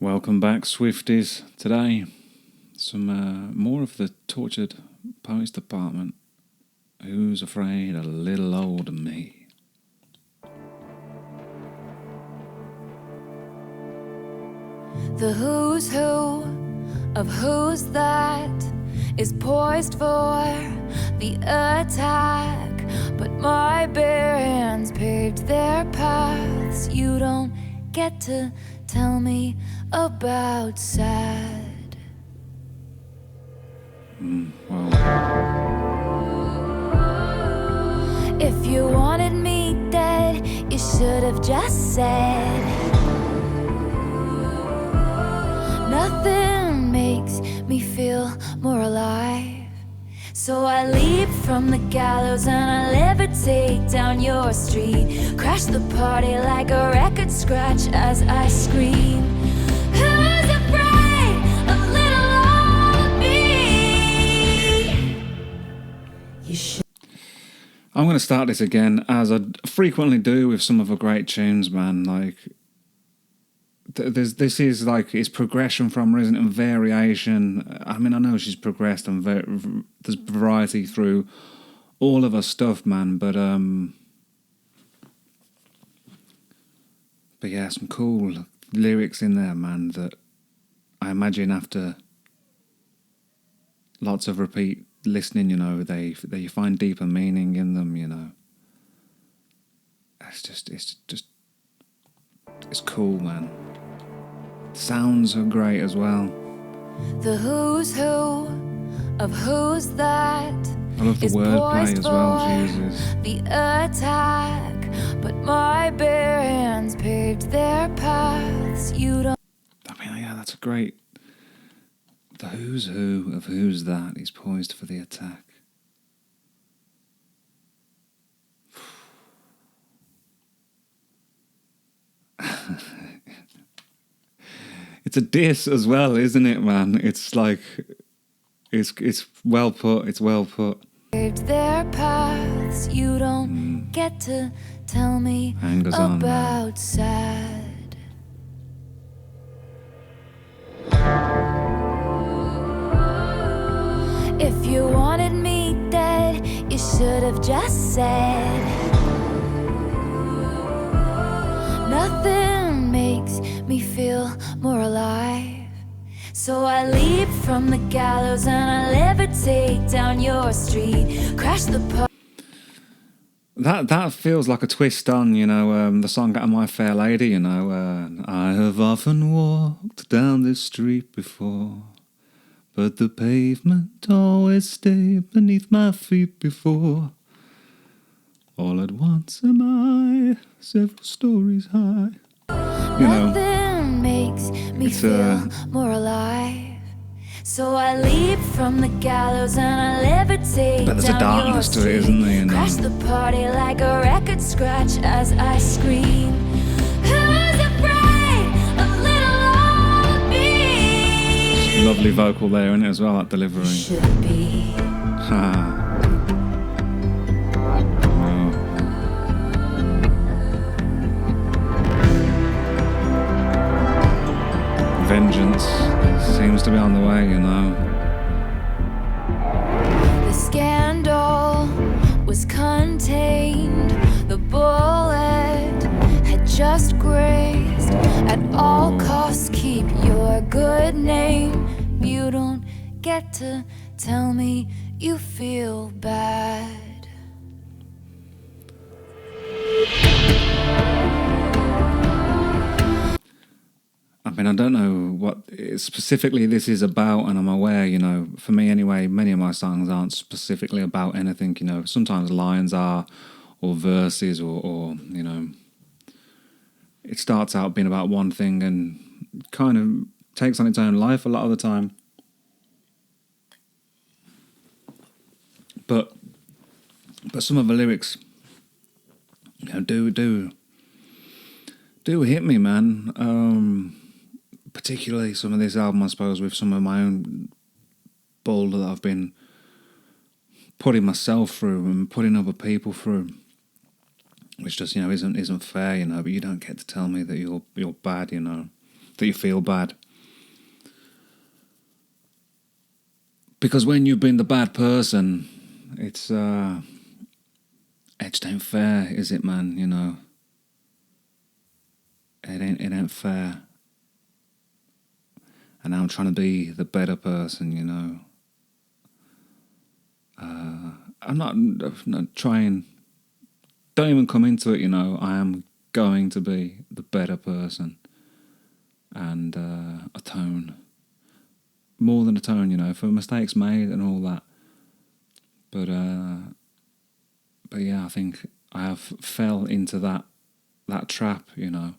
Welcome back, Swifties. Today, some more of the tortured poets department. Who's afraid of little old me? The who's who of who's that is poised for the attack, but my bare hands paved their paths. You don't get to tell me about sad. Well, If you wanted me dead, you should have just said. Nothing makes me feel more alive. So I leap from the gallows and I levitate down your street. Crash the party like a record scratch as I scream. Who's afraid of little old me? You should. I'm going to start this again, as I frequently do with some of the great tunes, man. Like, this is like it's progression from her, isn't it? And variation. I mean, I know she's progressed and there's variety through all of her stuff, man. But yeah, some cool lyrics in there, man. That I imagine after lots of repeat listening, you know, they find deeper meaning in them, you know. It's cool, man. Sounds are great as well. The who's who of who's that I love the is wordplay poised as well for she uses. the attack, but my bare hands paved their paths. You don't. I mean, yeah, that's a great. The who's who of who's that is poised for the attack. It's a diss as well, isn't it, man? It's like, it's well put. It's well put. Paved their paths. You don't get to tell me Angers on, man. about sad. If you wanted me dead, you should have just said. Nothing makes me feel more alive. So I leap from the gallows and I levitate down your street. Crash the party. That feels like a twist on, you know, the song "My Fair Lady." You know, I have often walked down this street before, but the pavement always stayed beneath my feet before. All at once am I several stories high. You know, Nothing makes me it's, feel more alive. So I leap from the gallows and I levitate but there's a down darkness your to it, street. isn't there? You know? Crash the party like a record scratch as I scream. Who's afraid of little old me? Lovely vocal there, isn't it, as well, that delivery. Should be. Ha. Vengeance seems to be on the way, you know. The scandal was contained. The bullet had just grazed. At all costs, keep your good name. You don't get to tell me you feel bad. I mean, I don't know what specifically this is about, and I'm aware, you know, for me anyway, many of my songs aren't specifically about anything, you know. Sometimes lines are, or verses, or you know, it starts out being about one thing and kind of takes on its own life a lot of the time. But some of the lyrics, you know, do hit me, man. Particularly some of this album, I suppose, with some of my own bull that I've been putting myself through and putting other people through. which just, you know, isn't fair, you know. But you don't get to tell me that you're bad, you know. that you feel bad. Because when you've been the bad person, it just ain't fair, is it, man? You know, it ain't fair. And I'm trying to be the better person, you know. I'm not trying. Don't even come into it, you know. I am going to be the better person and atone. More than atone, you know, for mistakes made and all that. But yeah, I think I have fell into that trap, you know,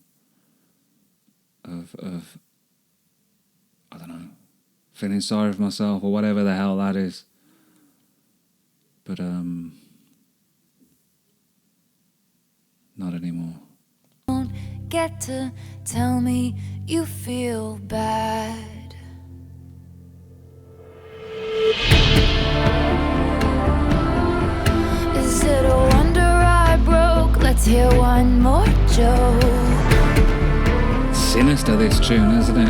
of I don't know, feeling sorry for myself or whatever the hell that is. But not anymore. Don't get to tell me you feel bad. Is it a wonder I broke? Let's hear one more joke. Sinister, this tune, isn't it?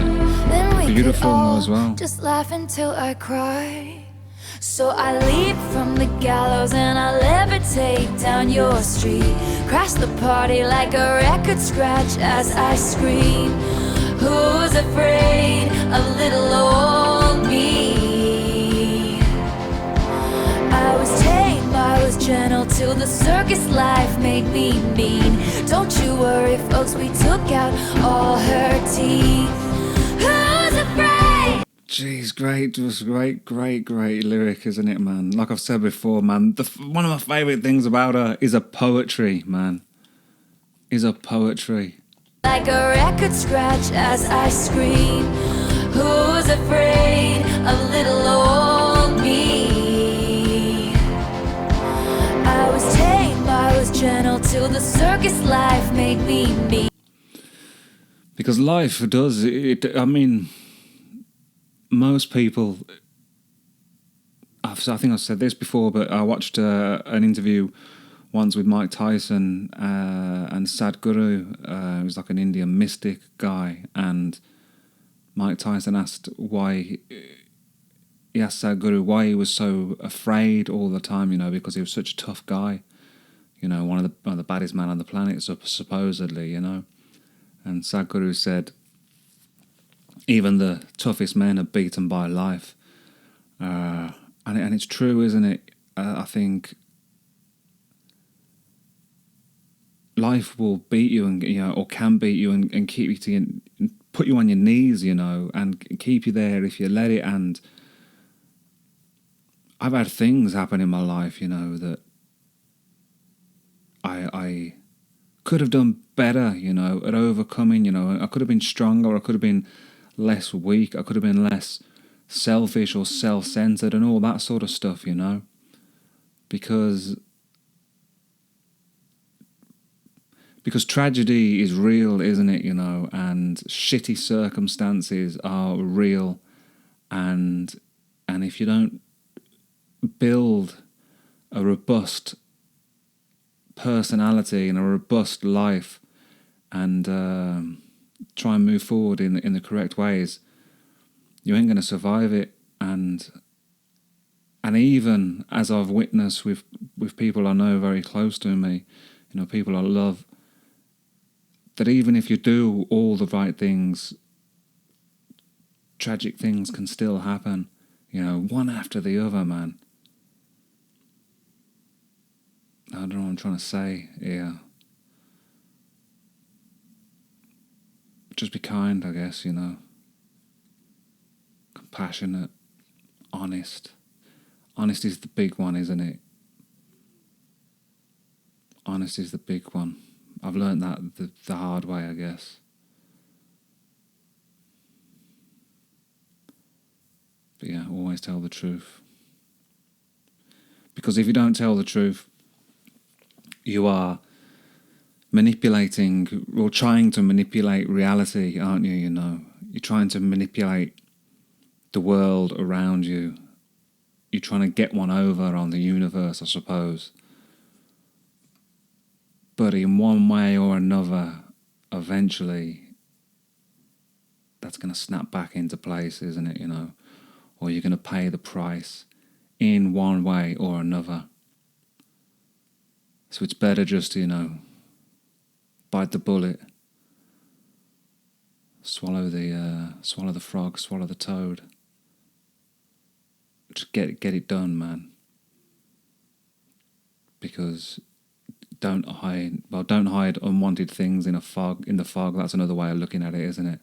Then we Beautiful could all as well. just laugh until I cry. So I leap from the gallows and I levitate down your street. Crash the party like a record scratch as I scream. Who's afraid of little old me? I was tame, I was gentle till the circus life made me mean. Don't you worry, folks, we took out all her teeth. Who's afraid? Jeez, just great lyric, isn't it, man? Like I've said before, man, one of my favourite things about her is her poetry, man. Is her poetry. Like a record scratch as I scream. Who's afraid of little old me? I was tame, I was gentle till the circus life made me mean. Because life does it. I mean, most people. I think I've said this before, but I watched an interview once with Mike Tyson and Sadhguru, who's like an Indian mystic guy, and Mike Tyson asked why. He asked Sadhguru why he was so afraid all the time, you know, because he was such a tough guy, you know, one of the baddest men on the planet, supposedly, you know. And Sadhguru said, even the toughest men are beaten by life. And it's true, isn't it? I think life will beat you, and you know, or can beat you, and keep you and put you on your knees, you know, and keep you there if you let it. And I've had things happen in my life, you know, that I could have done better, you know, at overcoming. You know, I could have been stronger, I could have been less weak, I could have been less selfish or self-centered and all that sort of stuff, you know, because tragedy is real, isn't it, you know, and shitty circumstances are real, and if you don't build a robust personality and a robust life and try and move forward in the correct ways, you ain't going to survive it. And even as I've witnessed with people I know very close to me, you know, people I love, that even if you do all the right things, tragic things can still happen, you know, one after the other, man. I don't know what I'm trying to say here. Just be kind, I guess, you know. Compassionate, honest. Honest is the big one, isn't it? Honest is the big one. I've learned that the hard way, I guess. But yeah, always tell the truth. Because if you don't tell the truth, you are manipulating or trying to manipulate reality, aren't you, you know? You're trying to manipulate the world around you. You're trying to get one over on the universe, I suppose. But in one way or another, eventually, that's going to snap back into place, isn't it? Or you're going to pay the price in one way or another. So it's better just to bite the bullet, swallow the frog, swallow the toad. Just get it done, man. Because don't hide unwanted things in the fog. That's another way of looking at it, isn't it?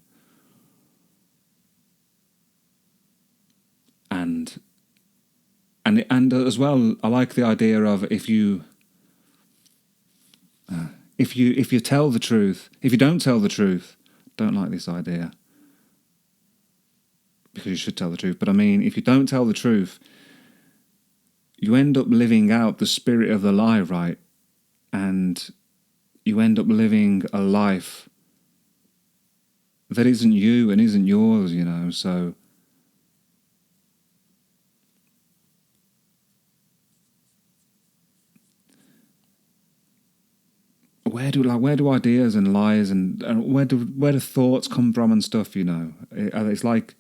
And as well, I like the idea of if you tell the truth, if you don't tell the truth, don't like this idea, because you should tell the truth. But I mean, if you don't tell the truth, you end up living out the spirit of the lie, right? And you end up living a life that isn't you and isn't yours, so where do ideas and lies and where do thoughts come from and stuff? It's like,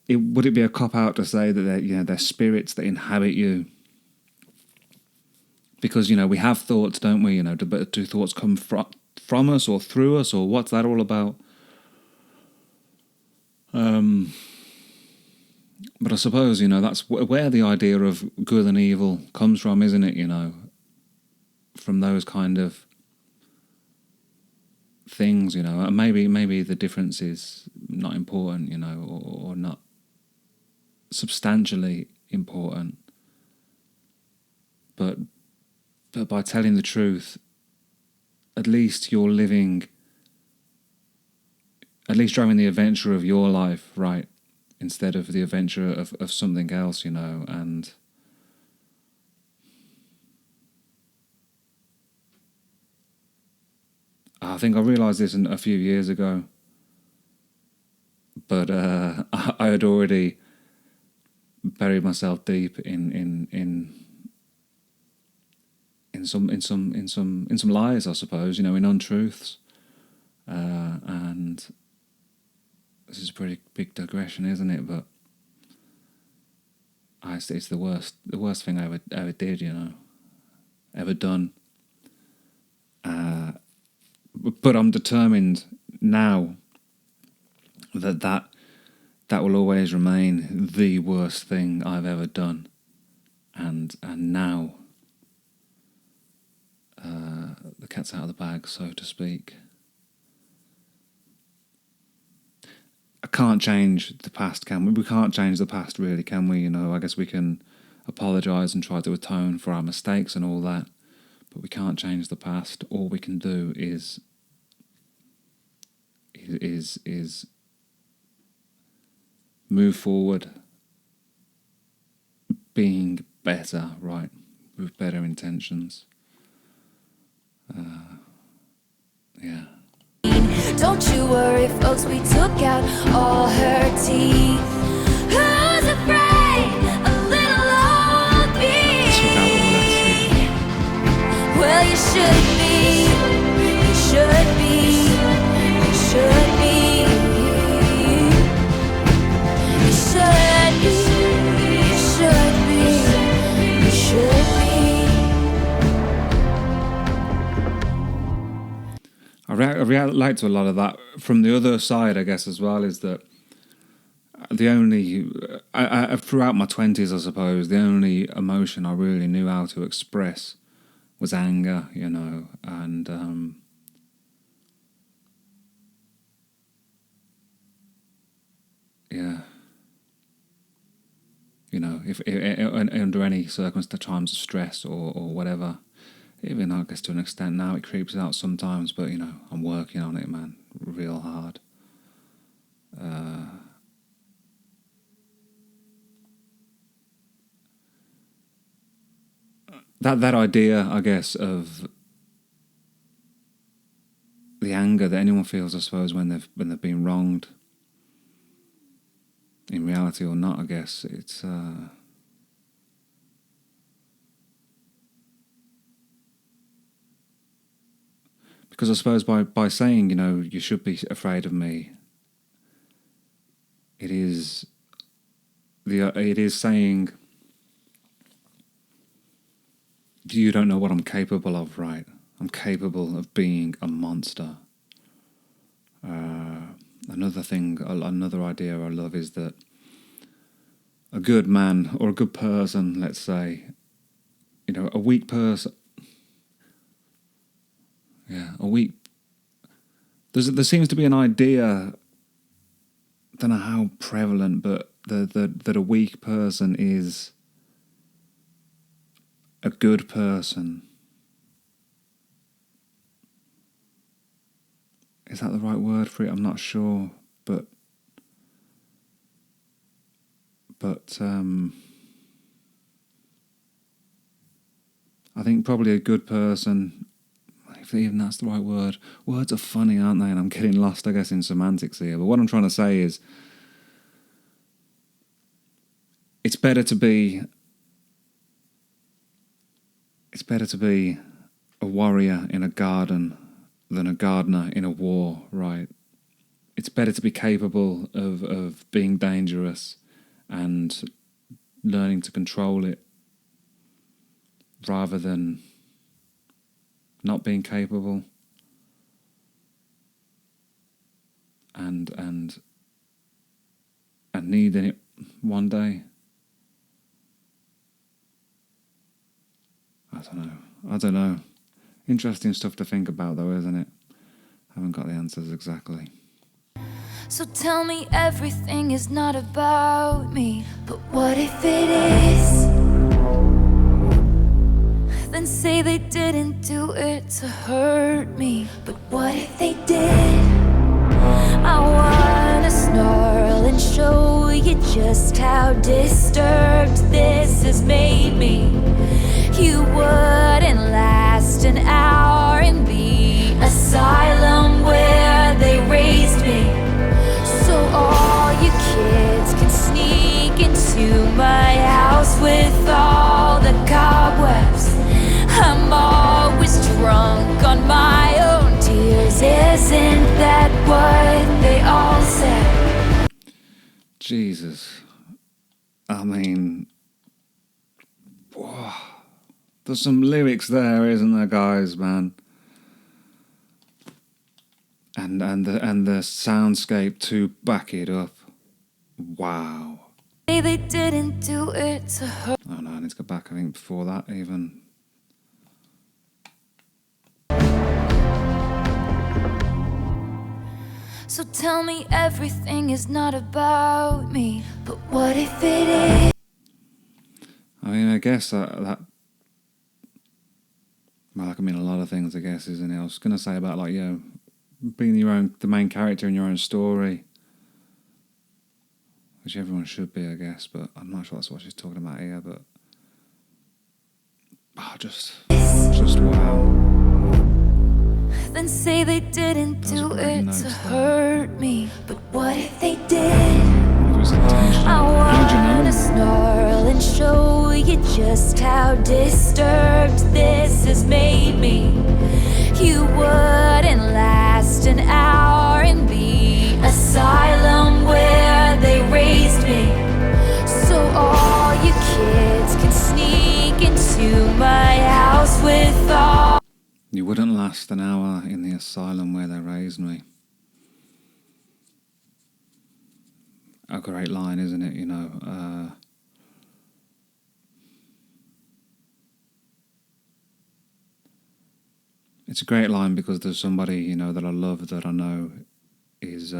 would it be a cop out to say that they're spirits that inhabit you? Because we have thoughts, don't we? But do thoughts come from us or through us, or what's that all about? But I suppose that's where the idea of good and evil comes from, isn't it? From those kind of things, and maybe the difference is not important, or not substantially important, but by telling the truth, at least you're driving the adventure of your life, right, instead of the adventure of something else, and I think I realised this a few years ago, but I had already buried myself deep in some lies, I suppose, in untruths, and this is a pretty big digression, isn't it? But it's the worst thing I ever did, ever done. But I'm determined now that will always remain the worst thing I've ever done, and now the cat's out of the bag, so to speak. I can't change the past, can we? We can't change the past, really, can we? I guess we can apologise and try to atone for our mistakes and all that, but we can't change the past. All we can do is move forward, being better, right, with better intentions. Yeah. Don't you worry, folks, we took out all her teeth. Who's afraid? A little old me. Took out all her teeth. Well, you should be. You should be. You should be. You should be. You should be. You should be. I relate to a lot of that from the other side, I guess, as well, is that the only, throughout my 20s, I suppose, the only emotion I really knew how to express was anger, and yeah, if under any circumstance, times of stress or whatever. Even, I guess, to an extent now it creeps out sometimes, but I'm working on it, man, real hard. That idea, I guess, of the anger that anyone feels, I suppose, when they've been wronged, in reality or not, I guess it's because I suppose by saying, you should be afraid of me, it is it is saying, you don't know what I'm capable of, right? I'm capable of being a monster. Another idea I love is that a good man or a good person, let's say, a weak person, a weak. There seems to be an idea, don't know how prevalent, but that a weak person is a good person. Is that the right word for it? I'm not sure, but I think probably a good person, if even that's the right word. Words are funny, aren't they? And I'm getting lost, I guess, in semantics here. But what I'm trying to say is, it's better to be a warrior in a garden than a gardener in a war, right? It's better to be capable of being dangerous and learning to control it rather than not being capable and needing it one day. I don't know. Interesting stuff to think about, though, isn't it? Haven't got the answers exactly. So tell me everything is not about me, but what if it is? Then say they didn't do it to hurt me, but what if they did? I wanna snarl and show you just how disturbed this has made me. You wouldn't last an hour in the asylum where they raised me. So all you kids can sneak into my house with all the cobwebs. I'm always drunk on my own tears. Isn't that what they all say? Jesus. I mean, whoa. There's some lyrics there, isn't there, guys, man? And the soundscape to back it up. Wow. They didn't do it to her. Oh no, I need to go back, I think, before that even. So tell me everything is not about me, but what if it is? I mean, I guess that well, that can mean a lot of things, I guess, isn't it? I was going to say about, like, being the main character in your own story, which everyone should be, I guess, but I'm not sure that's what she's talking about here, but just wow. Then say they didn't do it to hurt me, but what if they did? I wanna snarl and show you just how disturbed this has made me. You wouldn't last an hour in the asylum where they raised me. So all you kids can sneak into my house with all. You wouldn't last an hour in the asylum where they raised me. A great line, isn't it? It's a great line because there's somebody, that I love, that I know is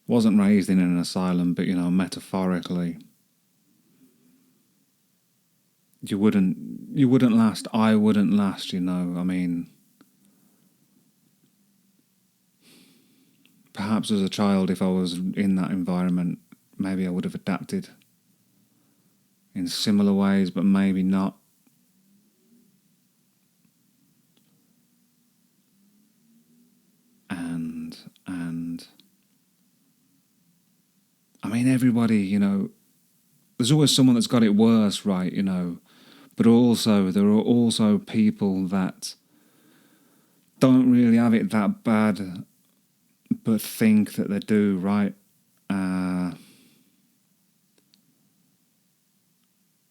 wasn't raised in an asylum, but metaphorically, you wouldn't last. I wouldn't last. I mean, perhaps as a child, if I was in that environment, maybe I would have adapted in similar ways, but maybe not. And I mean, everybody, there's always someone that's got it worse, right? But also there are also people that don't really have it that bad. but think that they do, right? And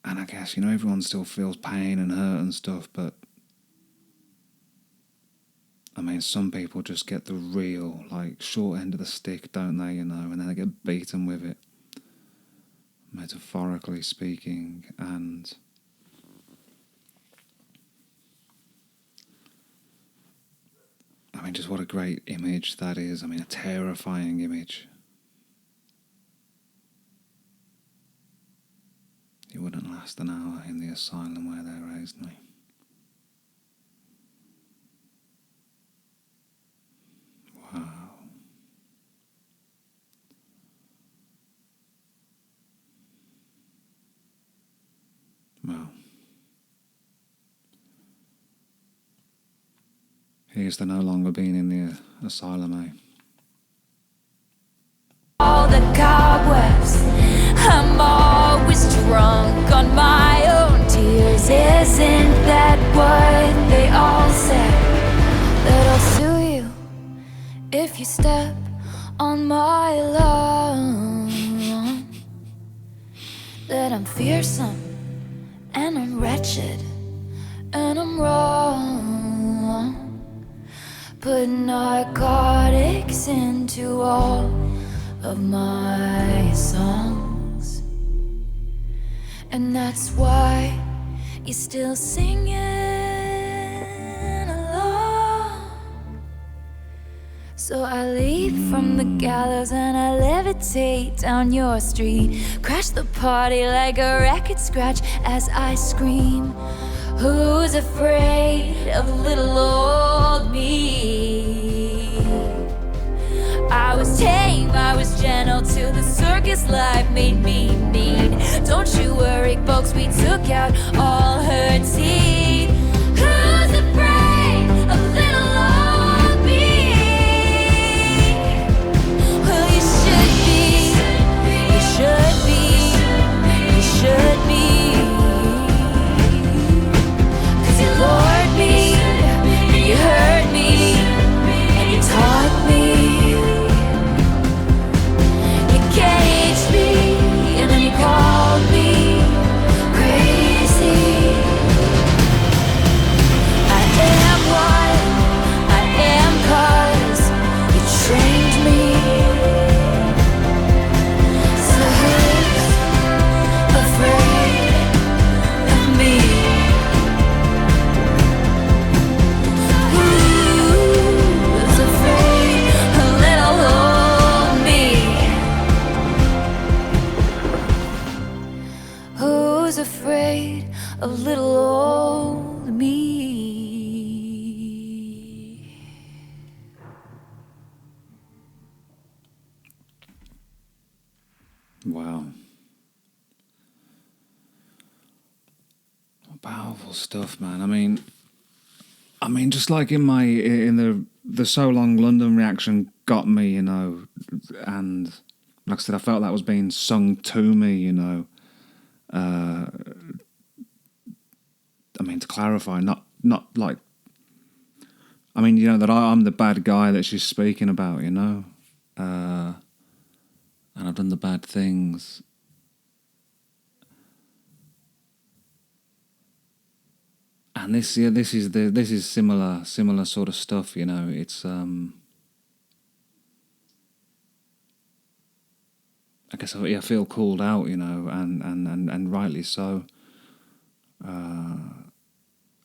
I guess, everyone still feels pain and hurt and stuff, but I mean, some people just get the real, short end of the stick, don't they, and then they get beaten with it, metaphorically speaking, and I mean, just what a great image that is. I mean, a terrifying image. You wouldn't last an hour in the asylum where they raised me. Wow. Well, here's to no longer being in the asylum, eh? All the cobwebs, I'm always drunk on my own tears. Isn't that what they all say? That I'll sue you if you step on my lawn. That I'm fearsome and I'm wretched and I'm wrong. Put narcotics into all of my songs, and that's why you're still singing along. So I leap from the gallows and I levitate down your street, crash the party like a record scratch as I scream. Who's afraid of little old me? I was tame, I was gentle, till the circus life made me mean. Don't you worry, folks, we took out all her teeth. Who's afraid of little old me? Well, you should be, you should be, you should be. 'Cause you lured me, and you hurt me, and you taught me. Caged me, and then you called me crazy. I am what I am 'cause you trained me. So who's afraid of me? Who's afraid of little old me? Who's afraid of little old me? Wow. Powerful stuff, man. I mean, just like in the So Long London reaction got me, and like I said, I felt that was being sung to me, I mean, to clarify, not like, I mean, that I'm the bad guy that she's speaking about, and I've done the bad things. And this is similar sort of stuff, It's I guess I feel called out, and rightly so.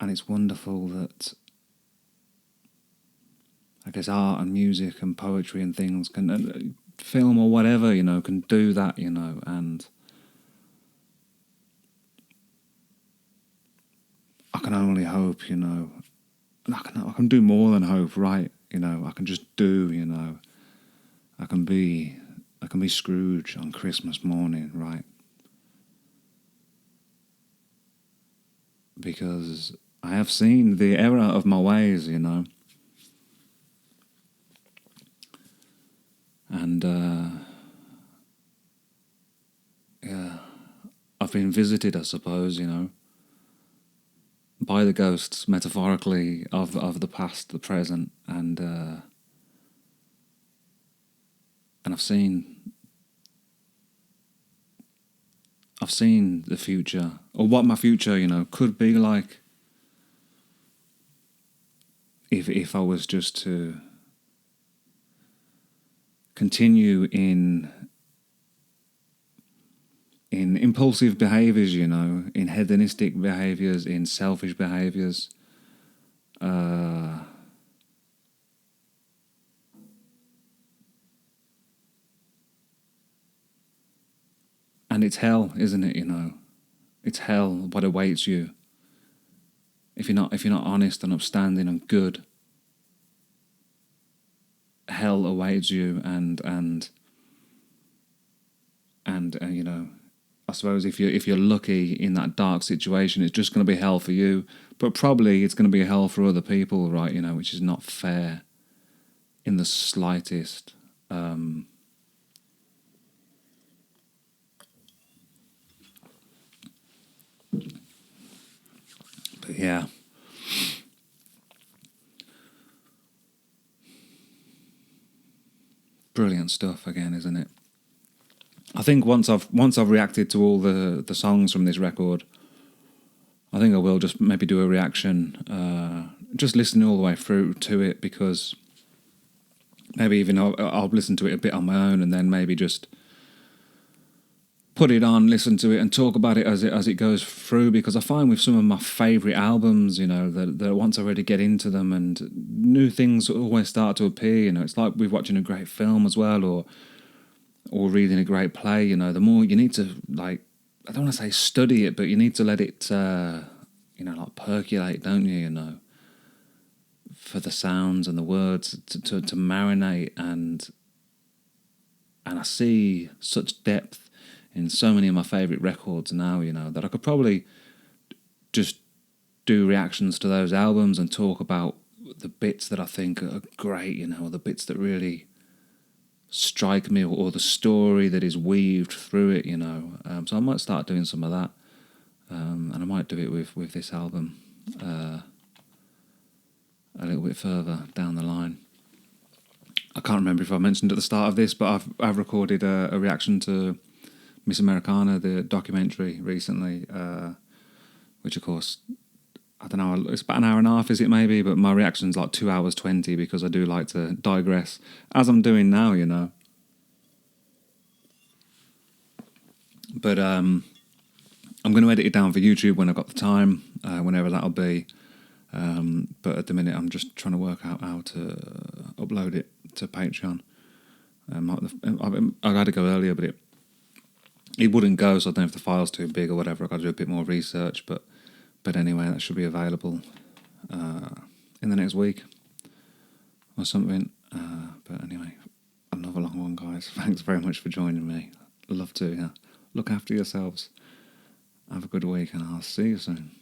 And it's wonderful that I guess art and music and poetry and things can, film or whatever, can do that, and I can only hope, I can do more than hope, right? I can just do, I can be Scrooge on Christmas morning, right? Because I have seen the error of my ways, and yeah, I've been visited, I suppose, by the ghosts, metaphorically, of the past, the present, and and I've seen the future, or what my future, could be like if I was just to continue in impulsive behaviours, in hedonistic behaviours, in selfish behaviours. And it's hell, isn't it? It's hell what awaits you if you're not honest and upstanding and good. Hell awaits you, and I suppose if you're lucky in that dark situation, it's just going to be hell for you. But probably it's going to be hell for other people, right? Which is not fair in the slightest. But yeah. Brilliant stuff again, isn't it? I think once I've reacted to all the songs from this record, I think I will just maybe do a reaction, just listening all the way through to it, because maybe even I'll listen to it a bit on my own, and then maybe just put it on, listen to it, and talk about it as it goes through. Because I find with some of my favourite albums, that once I really get into them, and new things always start to appear. It's like we're watching a great film as well, or reading a great play. The more you need to, like, I don't want to say study it, but you need to let it, like percolate, don't you? For the sounds and the words to marinate, and I see such depth in so many of my favourite records now, that I could probably just do reactions to those albums and talk about the bits that I think are great, or the bits that really strike me, or the story that is weaved through it, So I might start doing some of that, and I might do it with this album a little bit further down the line. I can't remember if I mentioned at the start of this, but I've recorded a reaction to Miss Americana, the documentary, recently, which of course, I don't know, it's about an hour and a half, is it maybe? But my reaction's like 2 hours 20, because I do like to digress, as I'm doing now, But I'm going to edit it down for YouTube when I've got the time, whenever that'll be. But at the minute, I'm just trying to work out how to upload it to Patreon. I had to go earlier, but it wouldn't go, so I don't know if the file's too big or whatever. I've got to do a bit more research, but anyway, that should be available in the next week or something. But anyway, another long one, guys. Thanks very much for joining me. Love to. Look after yourselves. Have a good week, and I'll see you soon.